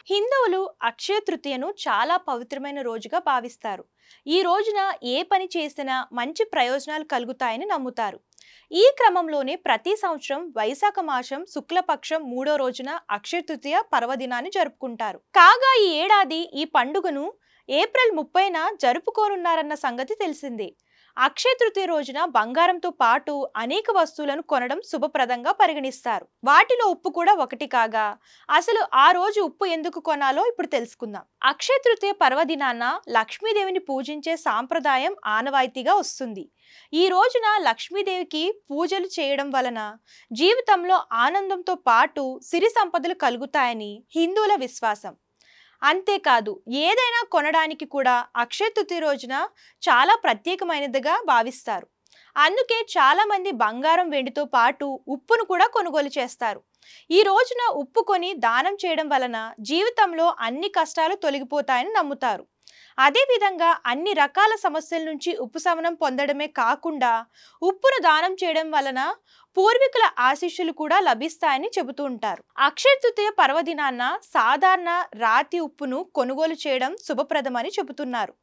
హిందువులు అక్షయ తృతీయను చాలా పవిత్రమైన రోజుగా భావిస్తారు. ఈ రోజున ఏ పని చేసినా మంచి ప్రయోజనాలు కలుగుతాయని నమ్ముతారు. ఈ క్రమంలోనే ప్రతి సంవత్సరం వైశాఖ మాసం శుక్లపక్షం 3వ రోజున అక్షయ తృతీయ పర్వదినాన్ని జరుపుకుంటారు. కాగా ఈ ఏడాది ఈ పండుగను ఏప్రిల్ 30న జరుపుకోనున్నారన్న సంగతి తెలిసిందే. అక్షయ తృతీయ రోజున బంగారంతో పాటు అనేక వస్తువులను కొనడం శుభప్రదంగా పరిగణిస్తారు. వాటిలో ఉప్పు కూడా ఒకటి కాగా, అసలు ఆ రోజు ఉప్పు ఎందుకు కొనాలో ఇప్పుడు తెలుసుకుందాం. అక్షయ తృతీయ పర్వదినాన లక్ష్మీదేవిని పూజించే సాంప్రదాయం ఆనవాయితీగా వస్తుంది. ఈ రోజున లక్ష్మీదేవికి పూజలు చేయడం వలన జీవితంలో ఆనందంతో పాటు సిరి సంపదలు కలుగుతాయని హిందువుల విశ్వాసం. అంతేకాదు, ఏదైనా కొనడానికి కూడా అక్షయ తృతీయ రోజున చాలా ప్రత్యేకమైనదిగా భావిస్తారు. అందుకే చాలా మంది బంగారం వెండితో పాటు ఉప్పును కూడా కొనుగోలు చేస్తారు. ఈ రోజున ఉప్పు కొని దానం చేయడం వలన జీవితంలో అన్ని కష్టాలు తొలగిపోతాయని నమ్ముతారు. అదేవిధంగా అన్ని రకాల సమస్యల నుంచి ఉపశమనం పొందడమే కాకుండా ఉప్పును దానం చేయడం వలన పూర్వీకుల ఆశీస్సులు కూడా లభిస్తాయని చెబుతూ ఉంటారు. అక్షయ తృతీయ పర్వదినాన సాధారణ రాతి ఉప్పును కొనుగోలు చేయడం శుభప్రదమని చెబుతున్నారు.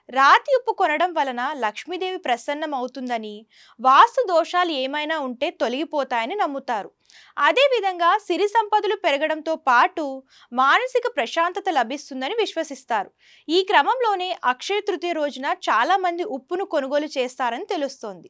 రాతి ఉప్పు కొనడం వలన లక్ష్మీదేవి ప్రసన్నం అవుతుందని, వాస్తు దోషాలు ఏమైనా ఉంటే తొలగిపోతాయని నమ్ముతారు. అదేవిధంగా సిరి సంపదలు పెరగడంతో పాటు మానసిక ప్రశాంతత లభిస్తుందని విశ్వసిస్తారు. ఈ క్రమంలోనే అక్షయ తృతీయ రోజున చాలా మంది ఉప్పును కొనుగోలు చేస్తారని తెలుస్తోంది.